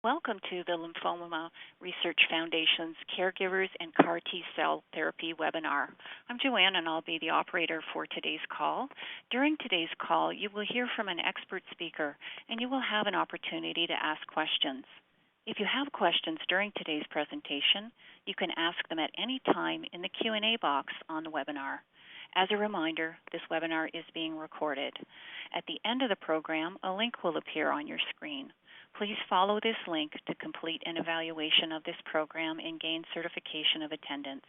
Welcome to the Lymphoma Research Foundation's Caregivers and CAR T-Cell Therapy webinar. I'm Joanne, and I'll be the operator for today's call. During today's call, you will hear from an expert speaker, and you will have an opportunity to ask questions. If you have questions during today's presentation, you can ask them at any time in the Q&A box on the webinar. As a reminder, this webinar is being recorded. At the end of the program, a link will appear on your screen. Please follow this link to complete an evaluation of this program and gain certification of attendance.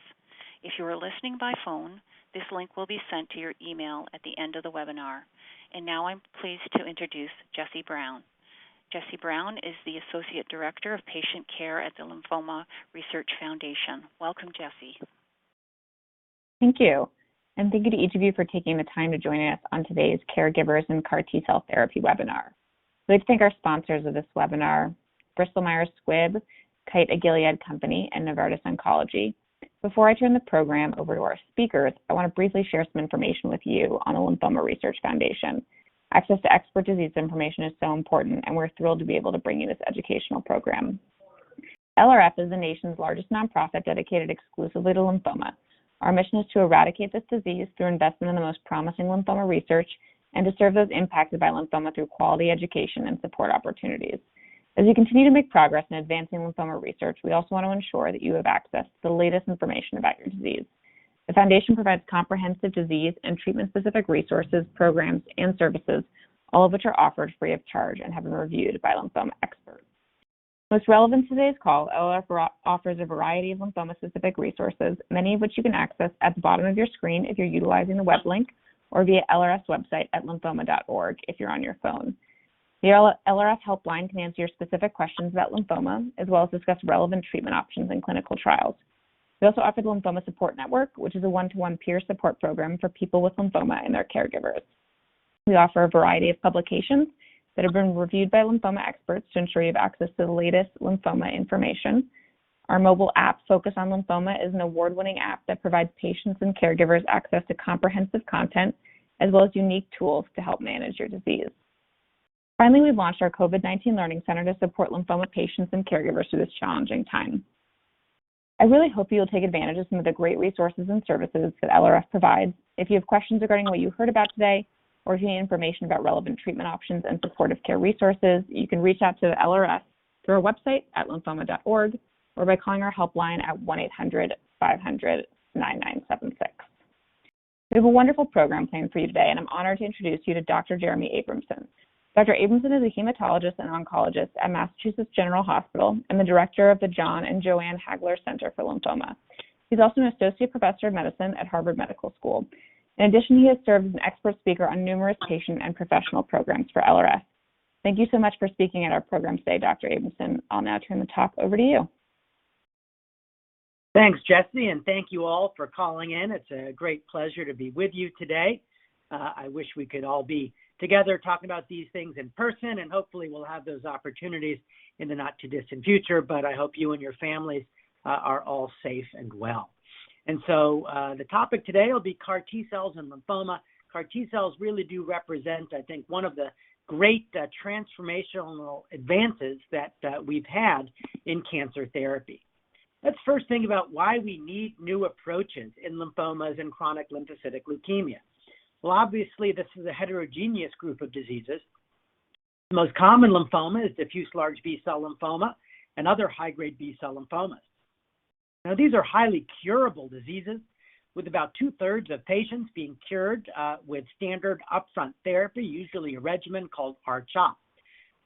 If you are listening by phone, this link will be sent to your email at the end of the webinar. And now I'm pleased to introduce Jessie Brown. Jessie Brown is the Associate Director of Patient Care at the Lymphoma Research Foundation. Welcome, Jessie. Thank you. And thank you to each of you for taking the time to join us on today's Caregivers and CAR T-Cell Therapy webinar. We'd like to thank our sponsors of this webinar, Bristol Myers Squibb, Kite, a Gilead company, and Novartis Oncology. Before I turn the program over to our speakers, I want to briefly share some information with you on the Lymphoma Research Foundation. Access to expert disease information is so important, and we're thrilled to be able to bring you this educational program. LRF is the nation's largest nonprofit dedicated exclusively to lymphoma. Our mission is to eradicate this disease through investment in the most promising lymphoma research and to serve those impacted by lymphoma through quality education and support opportunities. As we continue to make progress in advancing lymphoma research, we also want to ensure that you have access to the latest information about your disease. The Foundation provides comprehensive disease and treatment-specific resources, programs, and services, all of which are offered free of charge and have been reviewed by lymphoma experts. Most relevant to today's call, LRF offers a variety of lymphoma-specific resources, many of which you can access at the bottom of your screen if you're utilizing the web link, or via LRF's website at lymphoma.org if you're on your phone. The LRF helpline can answer your specific questions about lymphoma, as well as discuss relevant treatment options and clinical trials. We also offer the Lymphoma Support Network, which is a one-to-one peer support program for people with lymphoma and their caregivers. We offer a variety of publications that have been reviewed by lymphoma experts to ensure you have access to the latest lymphoma information. Our mobile app, Focus on Lymphoma, is an award-winning app that provides patients and caregivers access to comprehensive content, as well as unique tools to help manage your disease. Finally, we've launched our COVID-19 Learning Center to support lymphoma patients and caregivers through this challenging time. I really hope you'll take advantage of some of the great resources and services that LRF provides. If you have questions regarding what you heard about today, or if you need information about relevant treatment options and supportive care resources, you can reach out to the LRF through our website at lymphoma.org or by calling our helpline at 1-800-500-9976. We have a wonderful program planned for you today, and I'm honored to introduce you to Dr. Jeremy Abramson. Dr. Abramson is a hematologist and oncologist at Massachusetts General Hospital and the director of the John and Joanne Hagler Center for Lymphoma. He's also an associate professor of medicine at Harvard Medical School. In addition, he has served as an expert speaker on numerous patient and professional programs for LRF. Thank you so much for speaking at our program today, Dr. Abramson. I'll now turn the talk over to you. Thanks, Jessie, and thank you all for calling in. It's a great pleasure to be with you today. I wish we could all be together talking about these things in person, and hopefully we'll have those opportunities in the not-too-distant future, but I hope you and your families are all safe and well. And so the topic today will be CAR T-cells and lymphoma. CAR T-cells really do represent, I think, one of the great transformational advances that we've had in cancer therapy. Let's first think about why we need new approaches in lymphomas and chronic lymphocytic leukemia. Well, obviously, this is a heterogeneous group of diseases. The most common lymphoma is diffuse large B-cell lymphoma and other high-grade B-cell lymphomas. Now, these are highly curable diseases, with about 2/3 of patients being cured with standard upfront therapy, usually a regimen called R-CHOP.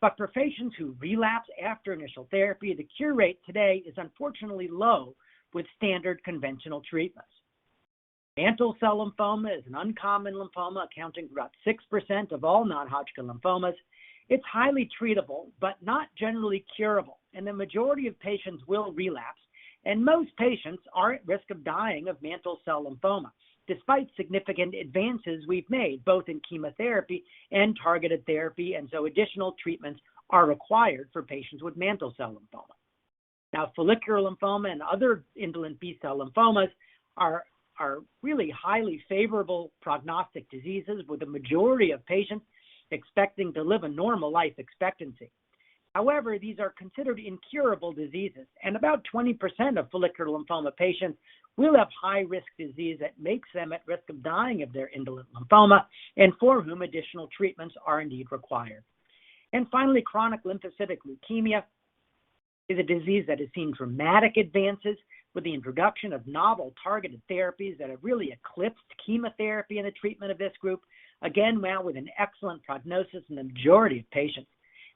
But for patients who relapse after initial therapy, the cure rate today is unfortunately low with standard conventional treatments. Mantle cell lymphoma is an uncommon lymphoma, accounting for about 6% of all non-Hodgkin lymphomas. It's highly treatable, but not generally curable, and the majority of patients will relapse, and most patients are at risk of dying of mantle cell lymphoma, despite significant advances we've made, both in chemotherapy and targeted therapy, and so additional treatments are required for patients with mantle cell lymphoma. Now, follicular lymphoma and other indolent B-cell lymphomas are really highly favorable prognostic diseases, with a majority of patients expecting to live a normal life expectancy. However, these are considered incurable diseases, and about 20% of follicular lymphoma patients will have high-risk disease that makes them at risk of dying of their indolent lymphoma, and for whom additional treatments are indeed required. And finally, chronic lymphocytic leukemia is a disease that has seen dramatic advances with the introduction of novel targeted therapies that have really eclipsed chemotherapy in the treatment of this group, again, now with an excellent prognosis in the majority of patients.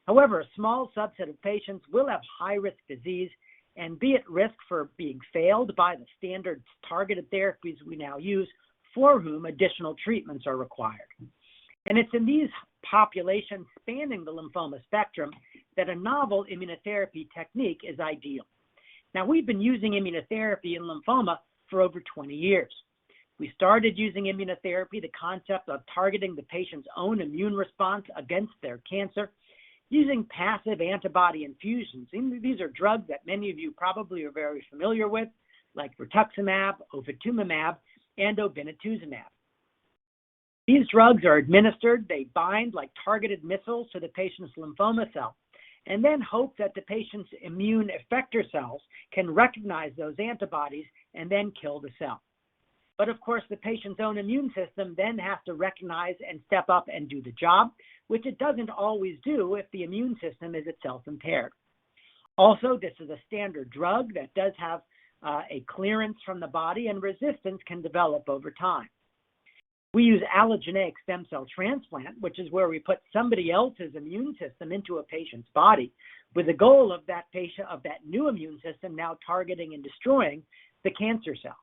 However, a small subset of patients will have high-risk disease and be at risk for being failed by the standard targeted therapies we now use, for whom additional treatments are required. And it's in these populations spanning the lymphoma spectrum that a novel immunotherapy technique is ideal. Now, we've been using immunotherapy in lymphoma for over 20 years. We started using immunotherapy, the concept of targeting the patient's own immune response against their cancer, using passive antibody infusions. These are drugs that many of you probably are very familiar with, like rituximab, ofatumumab, and obinutuzumab. These drugs are administered, they bind like targeted missiles to the patient's lymphoma cell, and then hope that the patient's immune effector cells can recognize those antibodies and then kill the cell. But of course, the patient's own immune system then has to recognize and step up and do the job, which it doesn't always do if the immune system is itself impaired. Also, this is a standard drug that does have a clearance from the body, and resistance can develop over time. We use allogeneic stem cell transplant, which is where we put somebody else's immune system into a patient's body with the goal of that new immune system now targeting and destroying the cancer cells.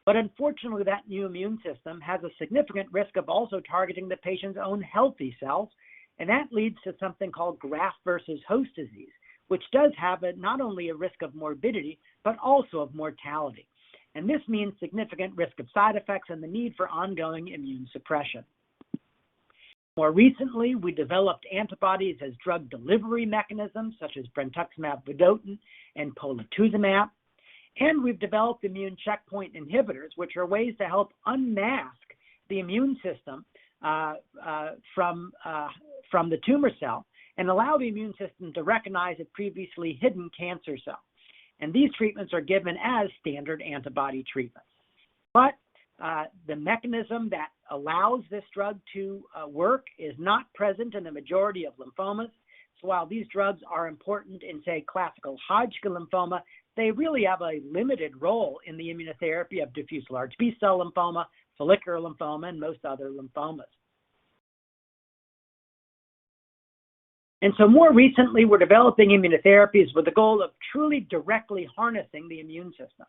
But unfortunately, that new immune system has a significant risk of also targeting the patient's own healthy cells, and that leads to something called graft versus host disease, which does have not only a risk of morbidity, but also of mortality. And this means significant risk of side effects and the need for ongoing immune suppression. More recently, we developed antibodies as drug delivery mechanisms, such as brentuximab vedotin and polatuzumab. And we've developed immune checkpoint inhibitors, which are ways to help unmask the immune system from the tumor cell and allow the immune system to recognize a previously hidden cancer cell. And these treatments are given as standard antibody treatments. But the mechanism that allows this drug to work is not present in the majority of lymphomas. So while these drugs are important in, say, classical Hodgkin lymphoma, they really have a limited role in the immunotherapy of diffuse large B-cell lymphoma, follicular lymphoma, and most other lymphomas. And so more recently, we're developing immunotherapies with the goal of truly directly harnessing the immune system.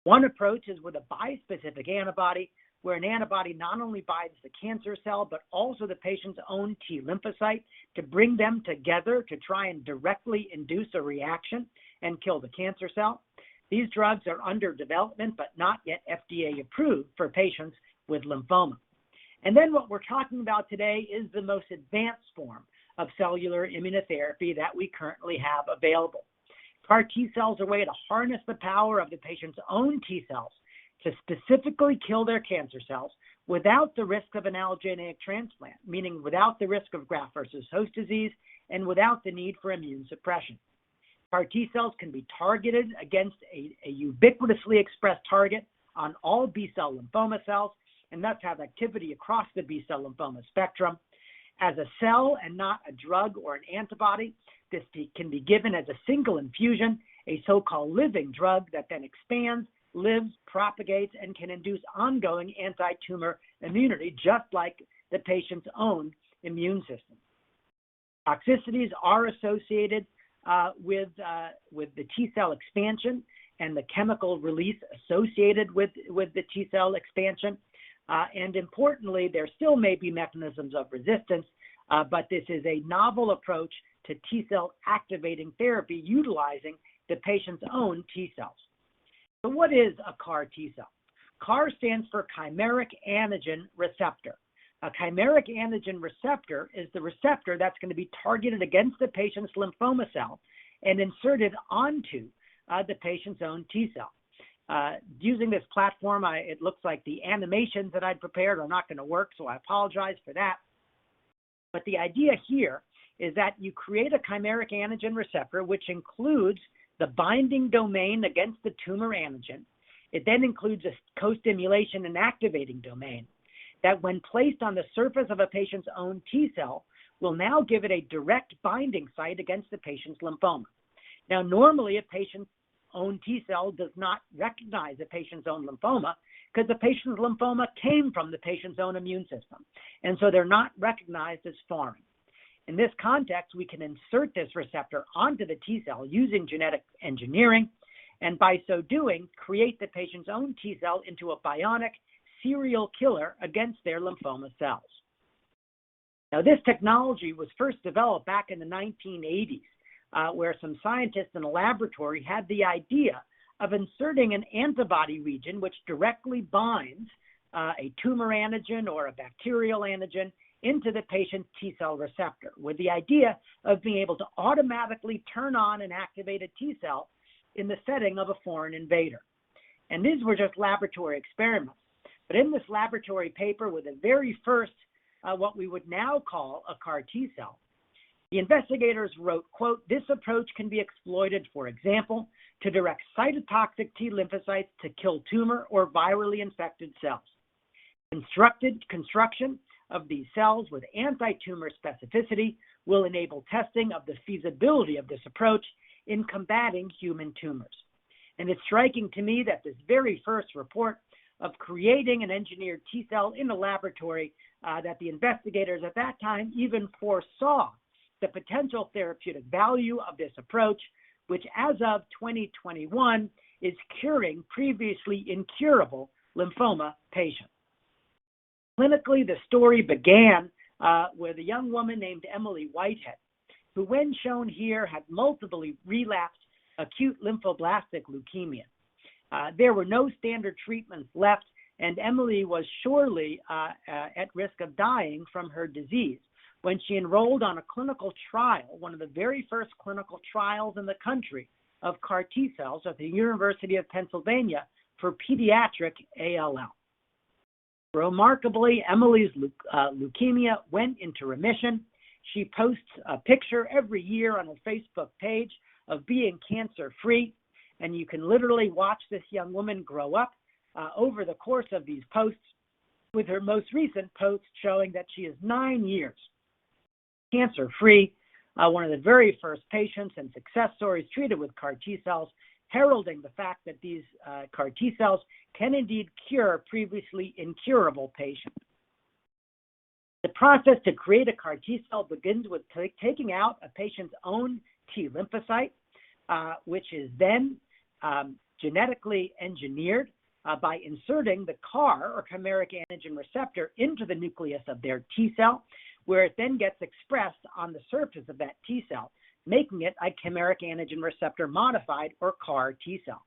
One approach is with a bispecific antibody, where an antibody not only binds the cancer cell, but also the patient's own T lymphocyte to bring them together to try and directly induce a reaction and kill the cancer cell. These drugs are under development, but not yet FDA approved for patients with lymphoma. And then what we're talking about today is the most advanced form of cellular immunotherapy that we currently have available. CAR T cells are a way to harness the power of the patient's own T cells to specifically kill their cancer cells without the risk of an allogeneic transplant, meaning without the risk of graft versus host disease and without the need for immune suppression. CAR T cells can be targeted against a ubiquitously expressed target on all B-cell lymphoma cells and thus have activity across the B-cell lymphoma spectrum. As a cell and not a drug or an antibody, this can be given as a single infusion, a so-called living drug that then expands, lives, propagates, and can induce ongoing anti-tumor immunity, just like the patient's own immune system. Toxicities are associated with the T-cell expansion and the chemical release associated with the T-cell expansion. And importantly, there still may be mechanisms of resistance, but this is a novel approach to T-cell activating therapy utilizing the patient's own T-cells. So what is a CAR T-cell? CAR stands for chimeric antigen receptor. A chimeric antigen receptor is the receptor that's going to be targeted against the patient's lymphoma cell and inserted onto the patient's own T-cell. Using this platform, it looks like the animations that I'd prepared are not going to work, so I apologize for that. But the idea here is that you create a chimeric antigen receptor, which includes the binding domain against the tumor antigen. It then includes a co-stimulation and activating domain that, when placed on the surface of a patient's own T cell, will now give it a direct binding site against the patient's lymphoma. Now, normally, a patient's own T cell does not recognize a patient's own lymphoma because the patient's lymphoma came from the patient's own immune system, and so they're not recognized as foreign. In this context, we can insert this receptor onto the T cell using genetic engineering, and by so doing, create the patient's own T cell into a bionic serial killer against their lymphoma cells. Now, this technology was first developed back in the 1980s, where some scientists in a laboratory had the idea of inserting an antibody region which directly binds a tumor antigen or a bacterial antigen into the patient's T cell receptor, with the idea of being able to automatically turn on and activate a T cell in the setting of a foreign invader. And these were just laboratory experiments. But in this laboratory paper with the very first, what we would now call a CAR T cell, the investigators wrote, quote, "This approach can be exploited, for example, to direct cytotoxic T lymphocytes to kill tumor or virally infected cells. Construction of these cells with anti-tumor specificity will enable testing of the feasibility of this approach in combating human tumors." And it's striking to me that this very first report of creating an engineered T cell in the laboratory, that the investigators at that time even foresaw the potential therapeutic value of this approach, which as of 2021 is curing previously incurable lymphoma patients. Clinically, the story began with a young woman named Emily Whitehead, who, when shown here, had multiple relapsed acute lymphoblastic leukemia. There were no standard treatments left, and Emily was surely at risk of dying from her disease when she enrolled on a clinical trial, one of the very first clinical trials in the country of CAR T cells at the University of Pennsylvania for pediatric ALL. Remarkably, Emily's leukemia went into remission. She posts a picture every year on her Facebook page of being cancer-free, and you can literally watch this young woman grow up over the course of these posts, with her most recent post showing that she is 9 years cancer-free, one of the very first patients and success stories treated with CAR T cells, heralding the fact that these CAR T cells can indeed cure previously incurable patients. The process to create a CAR T cell begins with taking out a patient's own T lymphocyte, which is then genetically engineered by inserting the CAR, or chimeric antigen receptor, into the nucleus of their T cell, where it then gets expressed on the surface of that T cell, making it a chimeric antigen receptor modified, or CAR T cell.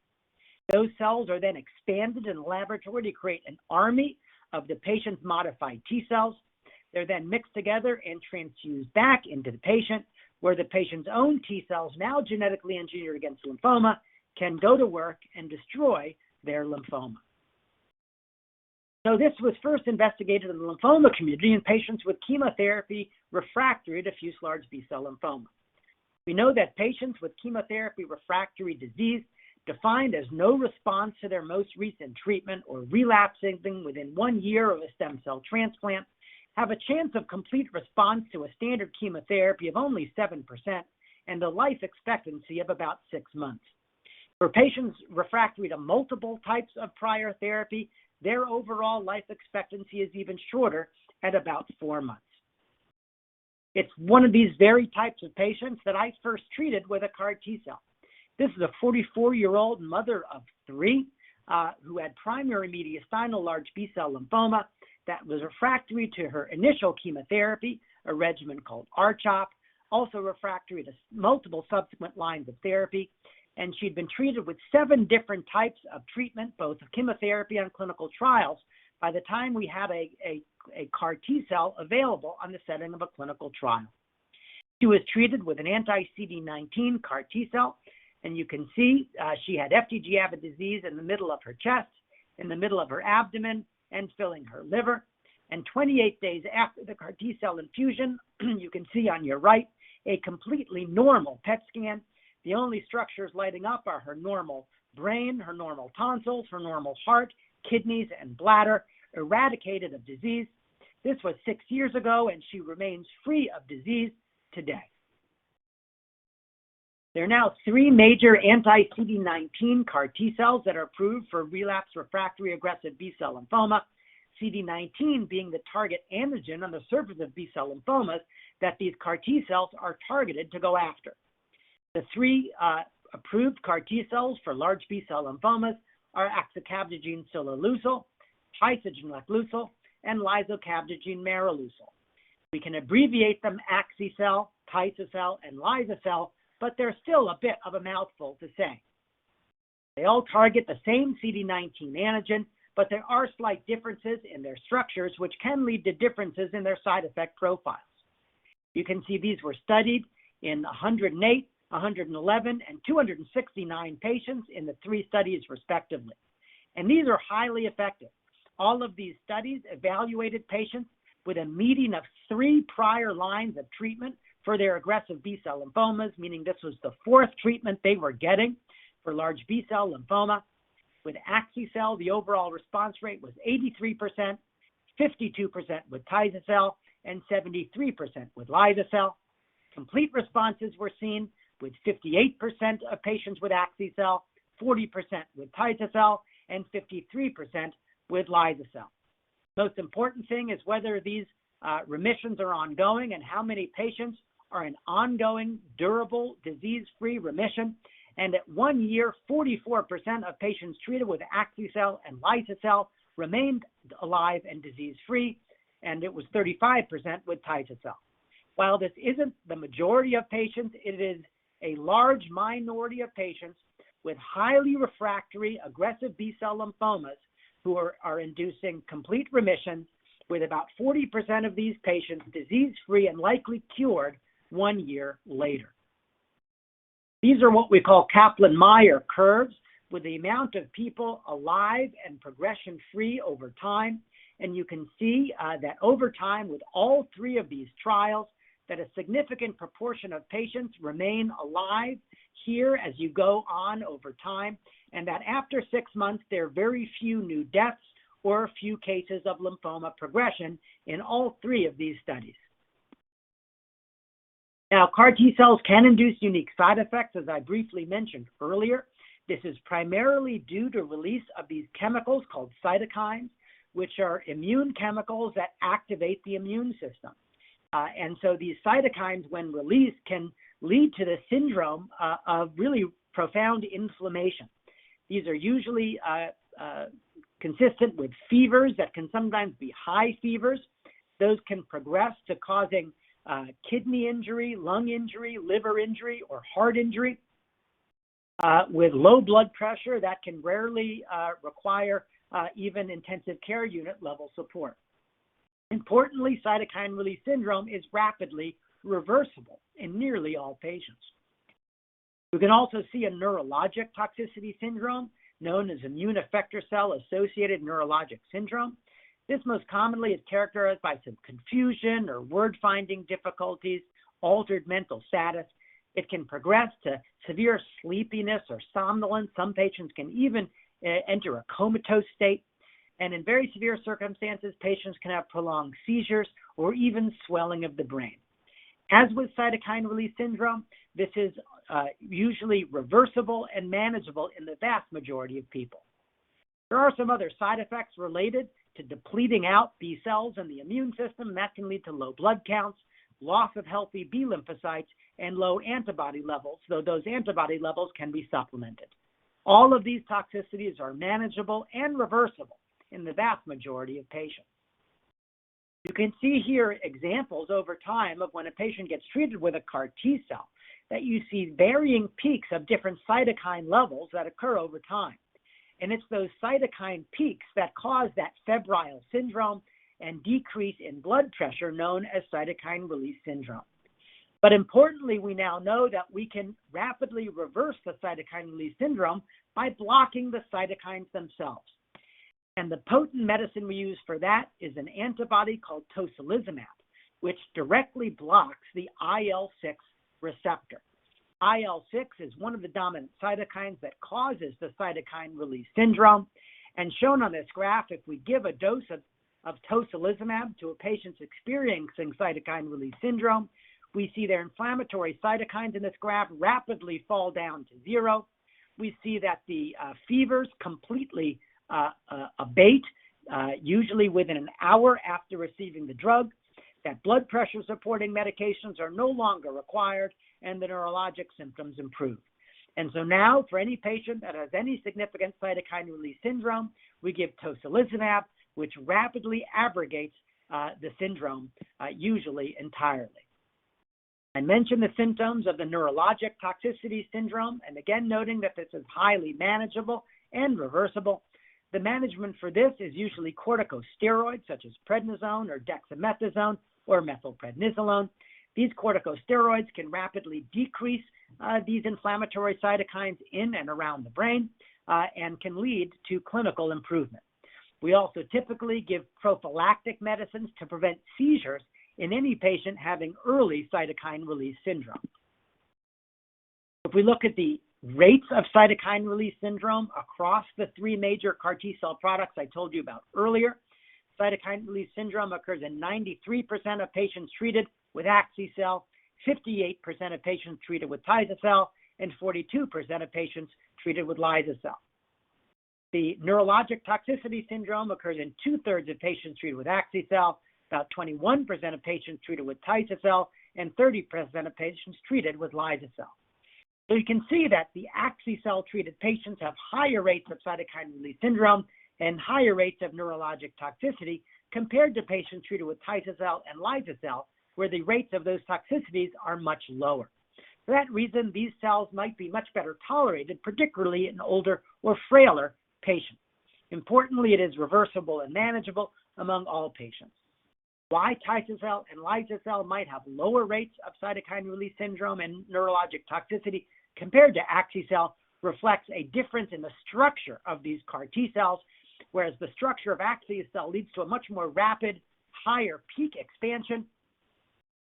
Those cells are then expanded in the laboratory to create an army of the patient's modified T cells. They're then mixed together and transfused back into the patient, where the patient's own T cells, now genetically engineered against lymphoma, can go to work and destroy their lymphoma. So this was first investigated in the lymphoma community in patients with chemotherapy refractory diffuse large B-cell lymphoma. We know that patients with chemotherapy refractory disease, defined as no response to their most recent treatment or relapsing within 1 year of a stem cell transplant, have a chance of complete response to a standard chemotherapy of only 7% and a life expectancy of about 6 months. For patients refractory to multiple types of prior therapy, their overall life expectancy is even shorter at about 4 months. It's one of these very types of patients that I first treated with a CAR T cell. This is a 44-year-old mother of 3 who had primary mediastinal large B-cell lymphoma that was refractory to her initial chemotherapy, a regimen called RCHOP, also refractory to multiple subsequent lines of therapy. And she'd been treated with 7 different types of treatment, both of chemotherapy and clinical trials, by the time we had a CAR T cell available on the setting of a clinical trial. She was treated with an anti-CD19 CAR T cell, and you can see she had FDG-avid disease in the middle of her chest, in the middle of her abdomen, and filling her liver. And 28 days after the CAR T cell infusion, you can see on your right a completely normal PET scan. The only structures lighting up are her normal brain, her normal tonsils, her normal heart, kidneys, and bladder, eradicated of disease. This was 6 years ago, and she remains free of disease today. There are now 3 major anti-CD19 CAR T cells that are approved for relapsed refractory aggressive B-cell lymphoma, CD19 being the target antigen on the surface of B-cell lymphomas that these CAR T cells are targeted to go after. The 3 approved CAR T cells for large B-cell lymphomas are axicabtagene ciloleucel, tisagen lechlucel, and lysocabtagene maraleucel. We can abbreviate them axi-cel, Tisa-cel, and Lysa-cel, but they're still a bit of a mouthful to say. They all target the same CD19 antigen, but there are slight differences in their structures, which can lead to differences in their side effect profiles. You can see these were studied in 108, 111, and 269 patients in the 3 studies respectively. And these are highly effective. All of these studies evaluated patients with a median of 3 prior lines of treatment for their aggressive B-cell lymphomas, meaning this was the 4th treatment they were getting for large B-cell lymphoma. With axi-cel, the overall response rate was 83%, 52% with Tisa-cel, and 73% with Lysa-cel. Complete responses were seen with 58% of patients with axi-cel, 40% with Tisa-cel, and 53% with Lysa-cel. Most important thing is whether these remissions are ongoing and how many patients are in ongoing, durable, disease-free remission. And at 1 year, 44% of patients treated with axi-cel and Lysa-cel remained alive and disease-free, and it was 35% with Tisa-cel. While this isn't the majority of patients, it is a large minority of patients with highly refractory aggressive B-cell lymphomas who are inducing complete remission, with about 40% of these patients disease-free and likely cured 1 year later. These are what we call Kaplan-Meier curves, with the amount of people alive and progression-free over time. And you can see that over time, with all 3 of these trials, that a significant proportion of patients remain alive here as you go on over time, and that after 6 months, there are very few new deaths or few cases of lymphoma progression in all 3 of these studies. Now, CAR T cells can induce unique side effects, as I briefly mentioned earlier. This is primarily due to release of these chemicals called cytokines, which are immune chemicals that activate the immune system. And so these cytokines, when released, can lead to the syndrome of really profound inflammation. These are usually consistent with fevers that can sometimes be high fevers. Those can progress to causing kidney injury, lung injury, liver injury, or heart injury. With low blood pressure, that can rarely require even intensive care unit level support. Importantly, cytokine release syndrome is rapidly reversible in nearly all patients. We can also see a neurologic toxicity syndrome known as immune effector cell associated neurologic syndrome. This most commonly is characterized by some confusion or word-finding difficulties, altered mental status. It can progress to severe sleepiness or somnolence. Some patients can even enter a comatose state. And in very severe circumstances, patients can have prolonged seizures or even swelling of the brain. As with cytokine release syndrome, this is usually reversible and manageable in the vast majority of people. There are some other side effects related to depleting out B cells in the immune system. That can lead to low blood counts, loss of healthy B lymphocytes, and low antibody levels, though those antibody levels can be supplemented. All of these toxicities are manageable and reversible in the vast majority of patients. You can see here examples over time of when a patient gets treated with a CAR T cell, that you see varying peaks of different cytokine levels that occur over time. And it's those cytokine peaks that cause that febrile syndrome and decrease in blood pressure known as cytokine release syndrome. But importantly, we now know that we can rapidly reverse the cytokine release syndrome by blocking the cytokines themselves. And the potent medicine we use for that is an antibody called tocilizumab, which directly blocks the IL-6 receptor. IL-6 is one of the dominant cytokines that causes the cytokine release syndrome. And shown on this graph, if we give a dose of tocilizumab to a patient experiencing cytokine release syndrome, we see their inflammatory cytokines in this graph rapidly fall down to zero. We see that the fevers completely abate, usually within an hour after receiving the drug, that blood pressure supporting medications are no longer required, and the neurologic symptoms improve. And so now, for any patient that has any significant cytokine release syndrome, we give tocilizumab, which rapidly abrogates the syndrome, usually entirely. I mentioned the symptoms of the neurologic toxicity syndrome, and again noting that this is highly manageable and reversible. The management for this is usually corticosteroids such as prednisone or dexamethasone or methylprednisolone. These corticosteroids can rapidly decrease these inflammatory cytokines in and around the brain and can lead to clinical improvement. We also typically give prophylactic medicines to prevent seizures in any patient having early cytokine release syndrome. If we look at the rates of cytokine release syndrome across the three major CAR T-cell products I told you about earlier, cytokine release syndrome occurs in 93% of patients treated with axi-cel, 58% of patients treated with tisagenlecleucel, and 42% of patients treated with liso-cel. The neurologic toxicity syndrome occurs in 2/3 of patients treated with axi-cel, about 21% of patients treated with tisagenlecleucel, and 30% of patients treated with liso-cel. So you can see that the axi-cel treated patients have higher rates of cytokine release syndrome and higher rates of neurologic toxicity compared to patients treated with tisagenlecleucel and liso-cel, where the rates of those toxicities are much lower. For that reason, these cells might be much better tolerated, particularly in older or frailer patients. Importantly, it is reversible and manageable among all patients. Why tisagenlecleucel and liso-cel might have lower rates of cytokine release syndrome and neurologic toxicity compared to axi-cel reflects a difference in the structure of these CAR T cells, whereas the structure of axi-cel leads to a much more rapid, higher peak expansion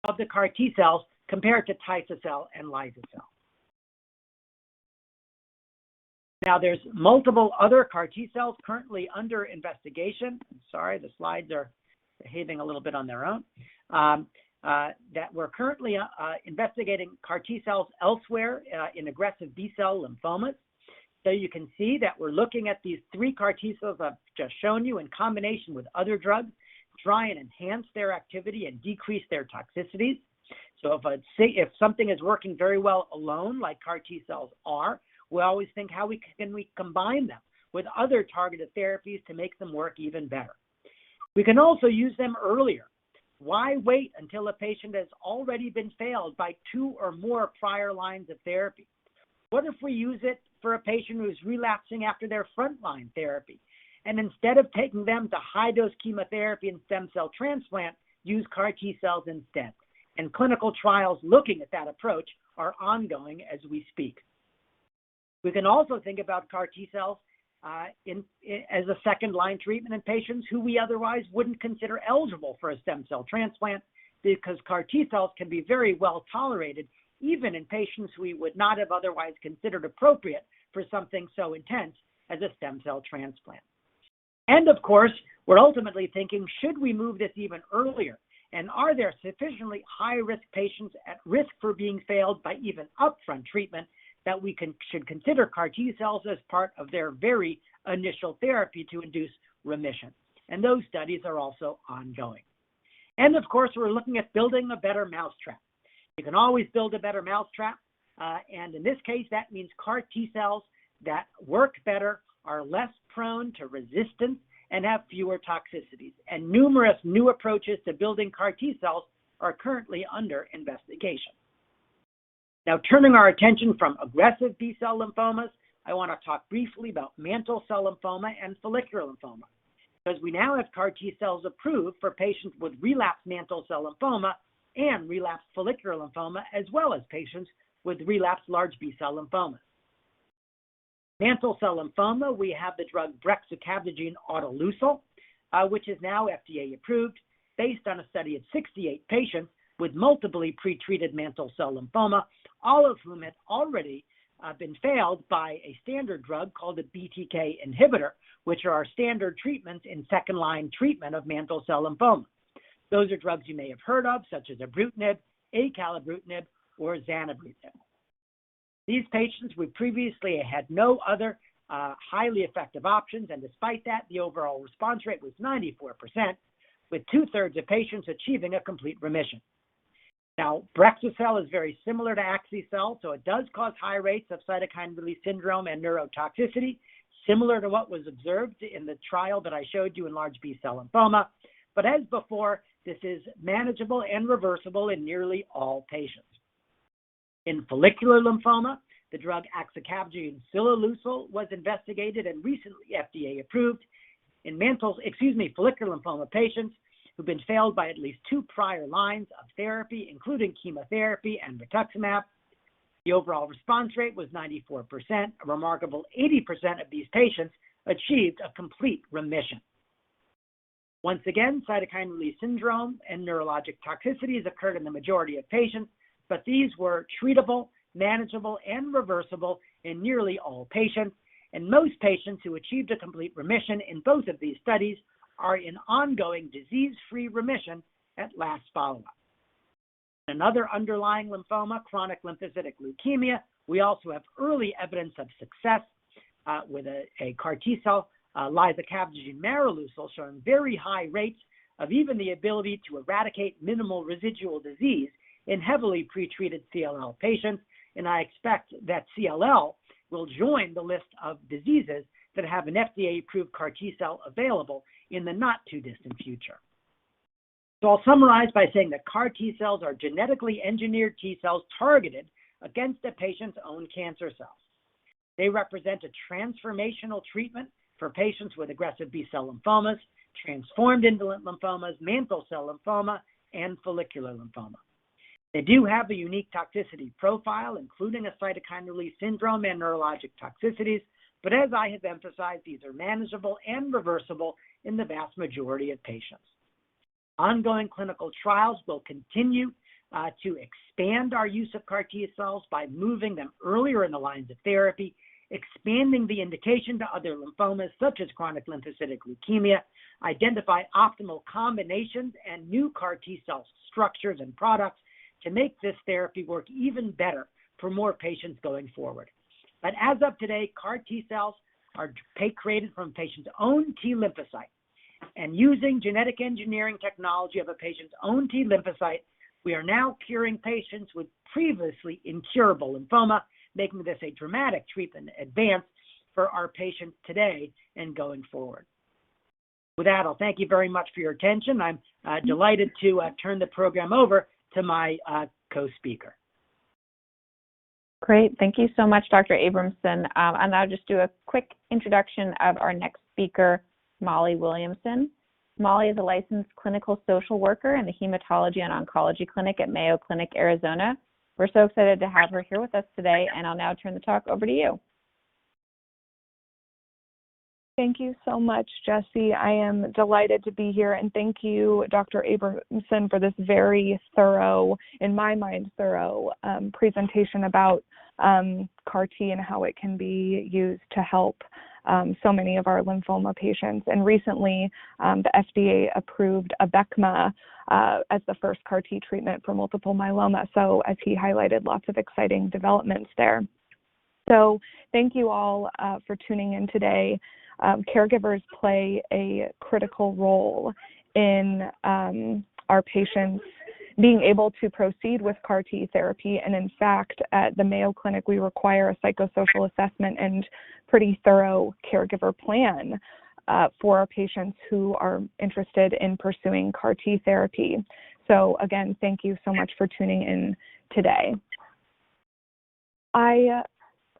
of the CAR T cells compared to tisagenlecleucel and liso-cel. Now, there's multiple other CAR T cells currently under investigation. Sorry, the slides are behaving a little bit on their own. That we're currently investigating CAR T cells elsewhere in aggressive B-cell lymphomas. So you can see that we're looking at these three CAR T cells I've just shown you in combination with other drugs, try and enhance their activity and decrease their toxicities. So if something is working very well alone, like CAR T cells are, we always think how can we combine them with other targeted therapies to make them work even better. We can also use them earlier. Why wait until a patient has already been failed by 2 or more prior lines of therapy? What if we use it for a patient who's relapsing after their frontline therapy? And instead of taking them to high-dose chemotherapy and stem cell transplant, use CAR T cells instead. And clinical trials looking at that approach are ongoing as we speak. We can also think about CAR T cells as a second-line treatment in patients who we otherwise wouldn't consider eligible for a stem cell transplant, because CAR T cells can be very well tolerated even in patients we would not have otherwise considered appropriate for something so intense as a stem cell transplant. And of course, we're ultimately thinking, should we move this even earlier? And are there sufficiently high-risk patients at risk for being failed by even upfront treatment that we should consider CAR T cells as part of their very initial therapy to induce remission? And those studies are also ongoing. And of course, we're looking at building a better mousetrap. You can always build a better mousetrap. And in this case, that means CAR T cells that work better, are less prone to resistance, and have fewer toxicities. And numerous new approaches to building CAR T cells are currently under investigation. Now, turning our attention from aggressive B-cell lymphomas, I want to talk briefly about mantle cell lymphoma and follicular lymphoma, because we now have CAR T cells approved for patients with relapsed mantle cell lymphoma and relapsed follicular lymphoma, as well as patients with relapsed large B-cell lymphomas. Mantle cell lymphoma, we have the drug brexucabtagene autoleucel, which is now FDA approved based on a study of 68 patients with multiply pretreated mantle cell lymphoma, all of whom had already been failed by a standard drug called a BTK inhibitor, which are our standard treatments in second-line treatment of mantle cell lymphoma. Those are drugs you may have heard of, such as ibrutinib, acalabrutinib, or zanubrutinib. These patients would previously had no other highly effective options, and despite that, the overall response rate was 94%, with 2/3 of patients achieving a complete remission. Now, Brexucell is very similar to Axi-cell, so it does cause high rates of cytokine release syndrome and neurotoxicity, similar to what was observed in the trial that I showed you in large B-cell lymphoma. But as before, this is manageable and reversible in nearly all patients. In follicular lymphoma, the drug axicabtagene ciloleucel was investigated and recently FDA approved. In follicular lymphoma patients who've been failed by at least 2 prior lines of therapy, including chemotherapy and rituximab, the overall response rate was 94%. A remarkable 80% of these patients achieved a complete remission. Once again, cytokine release syndrome and neurologic toxicities occurred in the majority of patients, but these were treatable, manageable, and reversible in nearly all patients, and most patients who achieved a complete remission in both of these studies are in ongoing disease-free remission at last follow-up. Another underlying lymphoma, chronic lymphocytic leukemia, we also have early evidence of success with a CAR T-cell, lisocabtagene maraleucel, showing very high rates of even the ability to eradicate minimal residual disease in heavily pretreated CLL patients, and I expect that CLL will join the list of diseases that have an FDA-approved CAR T-cell available in the not-too-distant future. So I'll summarize by saying that CAR T-cells are genetically engineered T-cells targeted against a patient's own cancer cells. They represent a transformational treatment for patients with aggressive B-cell lymphomas, transformed indolent lymphomas, mantle cell lymphoma, and follicular lymphoma. They do have a unique toxicity profile, including a cytokine release syndrome and neurologic toxicities, but as I have emphasized, these are manageable and reversible in the vast majority of patients. Ongoing clinical trials will continue to expand our use of CAR T-cells by moving them earlier in the lines of therapy, expanding the indication to other lymphomas such as chronic lymphocytic leukemia, identify optimal combinations and new CAR T-cell structures and products to make this therapy work even better for more patients going forward. But as of today, CAR T-cells are created from a patient's own T lymphocyte. And using genetic engineering technology of a patient's own T lymphocyte, we are now curing patients with previously incurable lymphoma, making this a dramatic treatment advance for our patients today and going forward. With that, I'll thank you very much for your attention. I'm delighted to turn the program over to my co-speaker. Great. Thank you so much, Dr. Abramson. And I'll just do a quick introduction of our next speaker, Molly Williamson. Molly is a licensed clinical social worker in the Hematology and Oncology Clinic at Mayo Clinic, Arizona. We're so excited to have her here with us today, and I'll now turn the talk over to you. Thank you so much, Jessie. I am delighted to be here, and thank you, Dr. Abramson, for this very thorough, in my mind, thorough presentation about CAR T and how it can be used to help so many of our lymphoma patients. And recently, the FDA approved Abecma as the first CAR T treatment for multiple myeloma. So as he highlighted, lots of exciting developments there. So thank you all for tuning in today. Caregivers play a critical role in our patients being able to proceed with CAR T therapy. And in fact, at the Mayo Clinic, we require a psychosocial assessment and pretty thorough caregiver plan for our patients who are interested in pursuing CAR T therapy. So again, thank you so much for tuning in today. I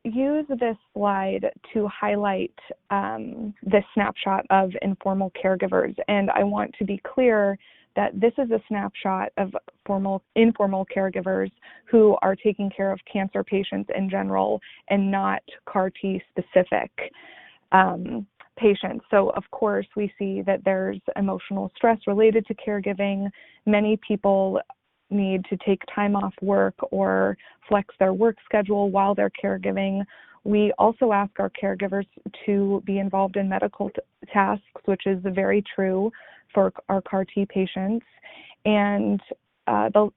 use this slide to highlight this snapshot of informal caregivers, and I want to be clear that this is a snapshot of informal caregivers who are taking care of cancer patients in general and not CAR T specific patients. So of course we see that there's emotional stress related to caregiving. Many people need to take time off work or flex their work schedule while they're caregiving. We also ask our caregivers to be involved in medical tasks, which is very true for our CAR T patients. And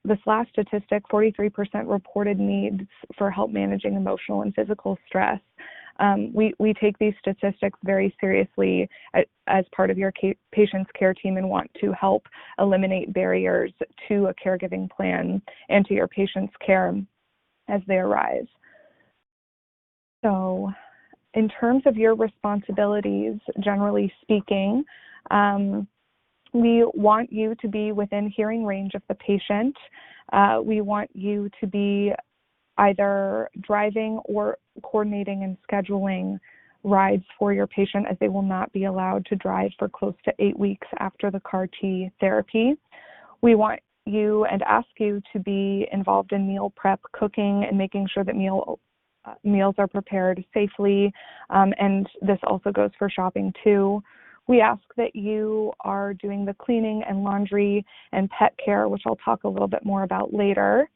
this last statistic, 43% reported needs for help managing emotional and physical stress. We take these statistics very seriously as part of your patient's care team and want to help eliminate barriers to a caregiving plan and to your patient's care as they arise. So in terms of your responsibilities, generally speaking, we want you to be within hearing range of the patient. We want you to be either driving or coordinating and scheduling rides for your patient, as they will not be allowed to drive for close to 8 weeks after the CAR T therapy. We want you and ask you to be involved in meal prep, cooking, and making sure that meals are prepared safely, and this also goes for shopping too. We ask that you are doing the cleaning and laundry and pet care, which I'll talk a little bit more about later.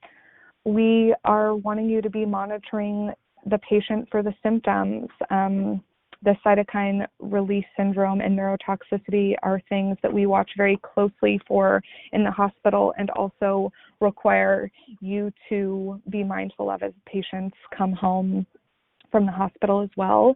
We are wanting you to be monitoring the patient for the symptoms. The cytokine release syndrome and neurotoxicity are things that we watch very closely for in the hospital and also require you to be mindful of as patients come home from the hospital as well.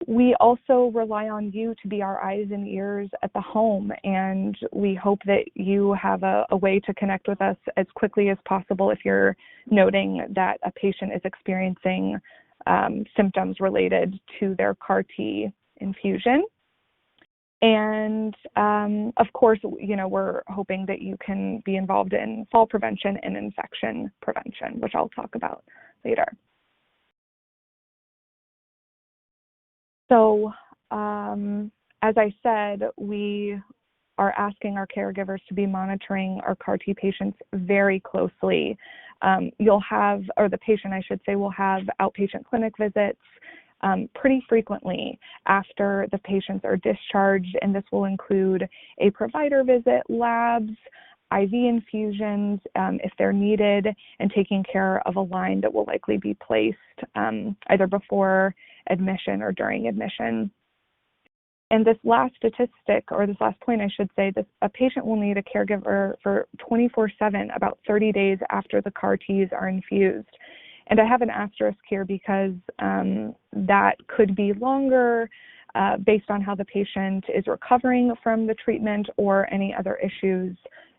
We also rely on you to be our eyes and ears at the home, and we hope that you have a way to connect with us as quickly as possible if you're noting that a patient is experiencing symptoms related to their CAR T infusion. And of course, we're hoping that you can be involved in fall prevention and infection prevention, which I'll talk about later. So as I said, we are asking our caregivers to be monitoring our CAR T patients very closely. The patient, I should say, will have outpatient clinic visits pretty frequently after the patients are discharged, and this will include a provider visit, labs, IV infusions if they're needed, and taking care of a line that will likely be placed either before admission or during admission. And this last statistic, or this last point, I should say, a patient will need a caregiver for 24/7, about 30 days after the CAR Ts are infused. And I have an asterisk here because that could be longer based on how the patient is recovering from the treatment or any other issues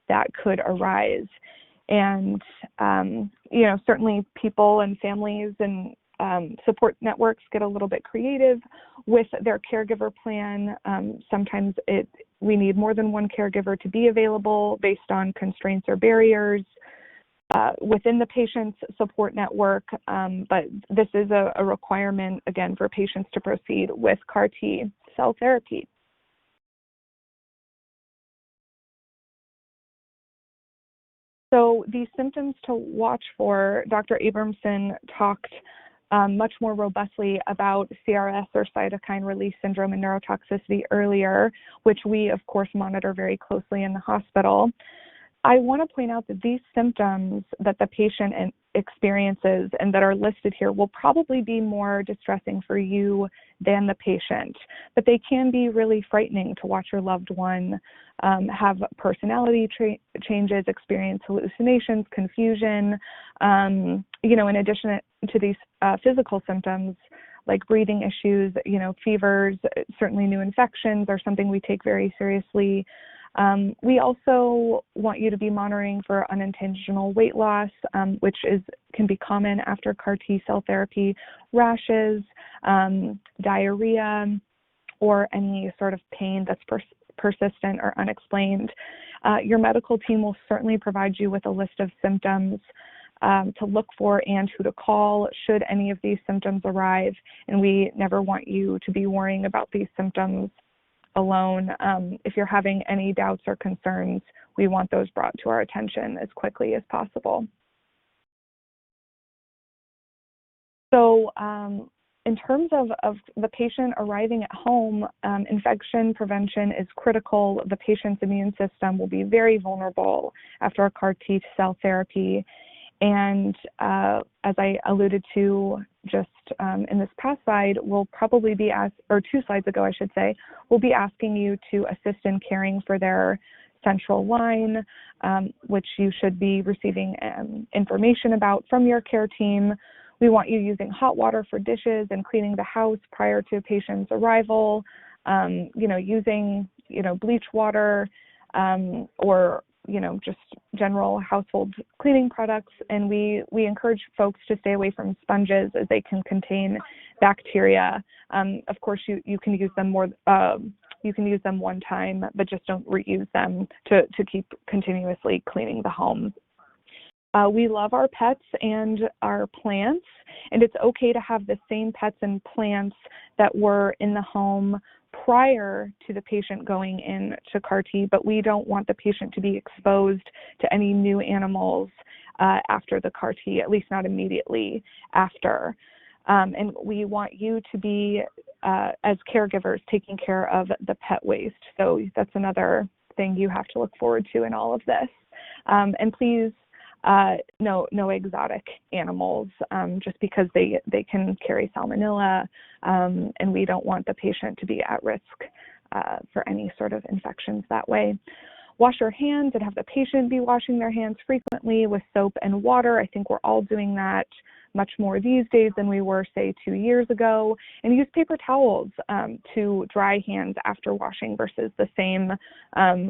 that could arise. And, certainly people and families and support networks get a little bit creative with their caregiver plan. Sometimes we need more than one caregiver to be available based on constraints or barriers within the patient's support network, but this is a requirement, again, for patients to proceed with CAR T cell therapy. So these symptoms to watch for, Dr. Abramson talked much more robustly about CRS, or cytokine release syndrome, and neurotoxicity earlier, which we, of course, monitor very closely in the hospital. I want to point out that these symptoms that the patient experiences and that are listed here will probably be more distressing for you than the patient, but they can be really frightening to watch your loved one have personality changes, experience hallucinations, confusion. In addition to these physical symptoms like breathing issues, fevers, certainly new infections are something we take very seriously. We also want you to be monitoring for unintentional weight loss, which can be common after CAR T cell therapy, rashes, diarrhea, or any sort of pain that's persistent or unexplained. Your medical team will certainly provide you with a list of symptoms to look for and who to call should any of these symptoms arrive, and we never want you to be worrying about these symptoms alone. If you're having any doubts or concerns, we want those brought to our attention as quickly as possible. So in terms of the patient arriving at home, infection prevention is critical. The patient's immune system will be very vulnerable after a CAR T cell therapy. And as I alluded to just in this past slide, we'll probably be or 2 slides ago, I should say, we'll be asking you to assist in caring for their central line, which you should be receiving information about from your care team. We want you using hot water for dishes and cleaning the house prior to a patient's arrival, using, bleach water or, just general household cleaning products. And we encourage folks to stay away from sponges as they can contain bacteria. Of course, you can use them you can use them one time, but just don't reuse them to keep continuously cleaning the home. We love our pets and our plants, and it's okay to have the same pets and plants that were in the home prior to the patient going in to CAR T, but we don't want the patient to be exposed to any new animals after the CAR T, at least not immediately after. And we want you to be, as caregivers, taking care of the pet waste. So that's another thing you have to look forward to in all of this. And please, no exotic animals, just because they can carry salmonella, and we don't want the patient to be at risk for any sort of infections that way. Wash your hands and have the patient be washing their hands frequently with soap and water. I think we're all doing that much more these days than we were, say, 2 years ago. And use paper towels to dry hands after washing versus the same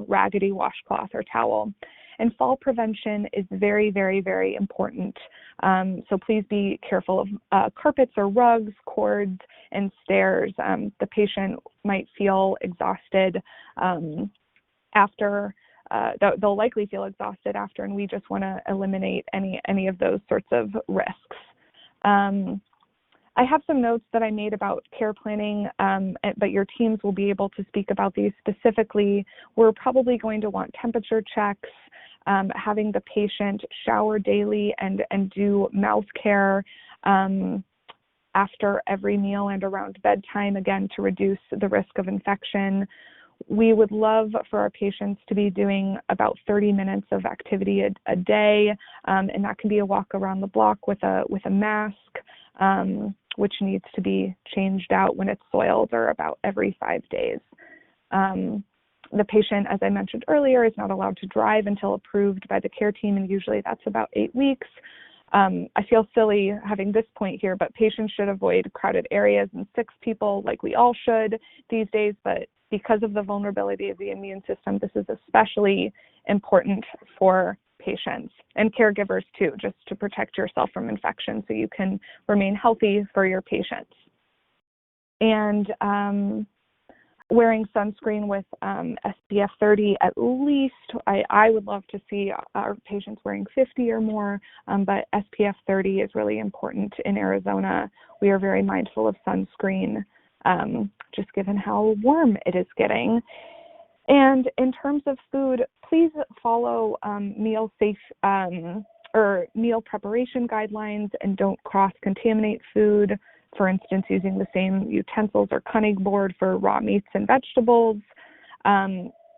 raggedy washcloth or towel. And fall prevention is very, very, very important. So please be careful of carpets or rugs, cords, and stairs. The patient might feel exhausted after. They'll likely feel exhausted after, and we just want to eliminate any of those sorts of risks. I have some notes that I made about care planning, but your teams will be able to speak about these specifically. We're probably going to want temperature checks, having the patient shower daily and do mouth care after every meal and around bedtime, again, to reduce the risk of infection. We would love for our patients to be doing about 30 minutes of activity a day, and that can be a walk around the block with a mask, which needs to be changed out when it's soiled, or about every 5 days. The patient, as I mentioned earlier, is not allowed to drive until approved by the care team, and usually that's about 8 weeks. I feel silly having this point here, but patients should avoid crowded areas and 6 people like we all should these days, but because of the vulnerability of the immune system, this is especially important for patients and caregivers too, just to protect yourself from infection so you can remain healthy for your patients. And wearing sunscreen with SPF 30 at least. I would love to see our patients wearing 50 or more, but SPF 30 is really important in Arizona. We are very mindful of sunscreen, just given how warm it is getting. And in terms of food, please follow meal preparation guidelines and don't cross-contaminate food. For instance, using the same utensils or cutting board for raw meats and vegetables.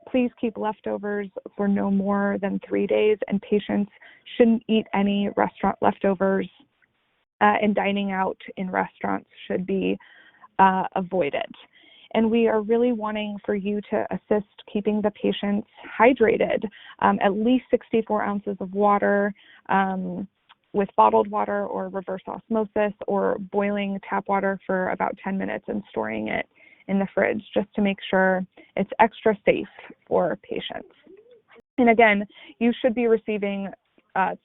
Please keep leftovers for no more than 3 days, and patients shouldn't eat any restaurant leftovers, and dining out in restaurants should be avoided. And we are really wanting for you to assist keeping the patients hydrated, at least 64 ounces of water, with bottled water or reverse osmosis, or boiling tap water for about 10 minutes and storing it in the fridge, just to make sure it's extra safe for patients. And again, you should be receiving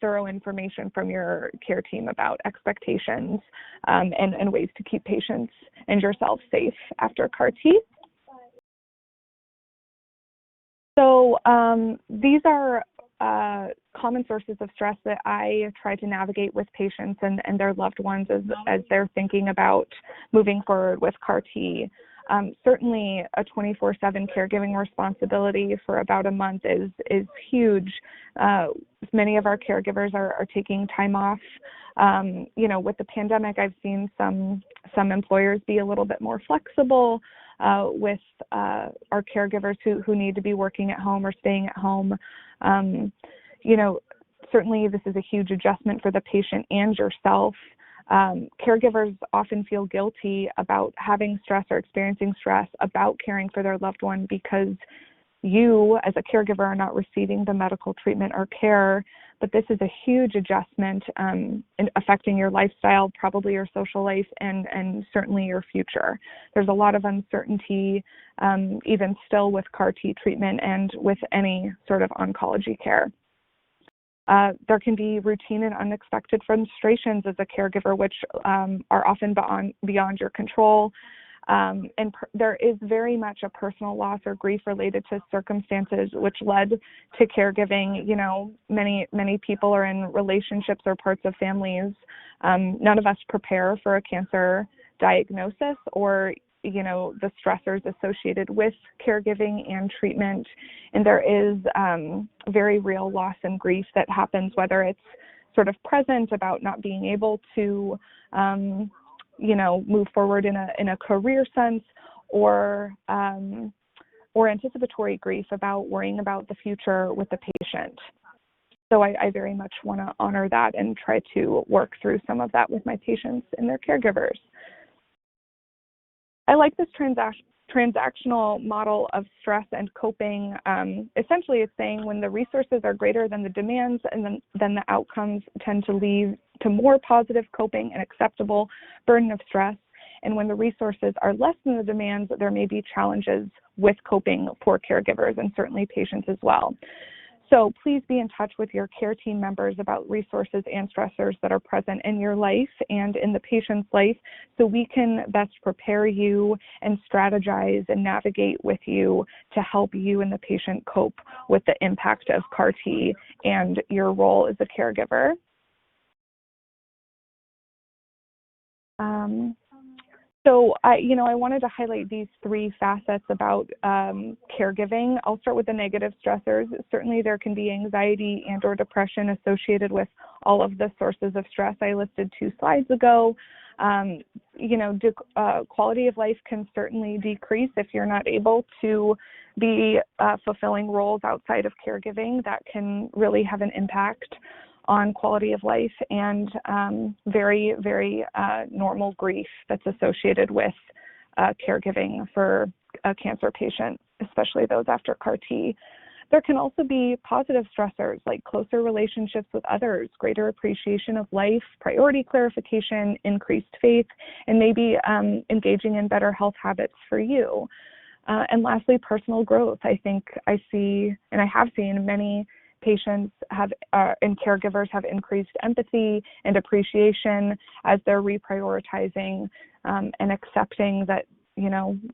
thorough information from your care team about expectations and ways to keep patients and yourself safe after CAR T. So these are common sources of stress that I try to navigate with patients and their loved ones as they're thinking about moving forward with CAR T. Certainly a 24/7 caregiving responsibility for about a month is huge. Many of our caregivers are taking time off. With the pandemic, I've seen some employers be a little bit more flexible with our caregivers who need to be working at home or staying at home. Certainly this is a huge adjustment for the patient and yourself. Caregivers often feel guilty about having stress or experiencing stress about caring for their loved one because you, as a caregiver, are not receiving the medical treatment or care. But this is a huge adjustment in affecting your lifestyle, probably your social life, and certainly your future. There's a lot of uncertainty, even still with CAR-T treatment and with any sort of oncology care. There can be routine and unexpected frustrations as a caregiver, which are often beyond your control. There is very much a personal loss or grief related to circumstances which led to caregiving. Many people are in relationships or parts of families. None of us prepare for a cancer diagnosis or the stressors associated with caregiving and treatment. And there is very real loss and grief that happens, whether it's sort of present about not being able to, move forward in a career sense, or anticipatory grief about worrying about the future with the patient. So I very much want to honor that and try to work through some of that with my patients and their caregivers. I like this transactional model of stress and coping. Essentially, it's saying when the resources are greater than the demands, and then the outcomes tend to lead to more positive coping and acceptable burden of stress. And when the resources are less than the demands, there may be challenges with coping for caregivers and certainly patients as well. So please be in touch with your care team members about resources and stressors that are present in your life and in the patient's life, so we can best prepare you and strategize and navigate with you to help you and the patient cope with the impact of CAR-T and your role as a caregiver. So I wanted to highlight these three facets about caregiving. I'll start with the negative stressors. Certainly there can be anxiety and or depression associated with all of the sources of stress I listed 2 slides ago. Quality of life can certainly decrease if you're not able to be fulfilling roles outside of caregiving. That can really have an impact on quality of life, and very, very normal grief that's associated with caregiving for a cancer patient, especially those after CAR-T. There can also be positive stressors like closer relationships with others, greater appreciation of life, priority clarification, increased faith, and maybe engaging in better health habits for you. And lastly, personal growth. I think I see, and I have seen many patients have and caregivers have increased empathy and appreciation as they're reprioritizing and accepting that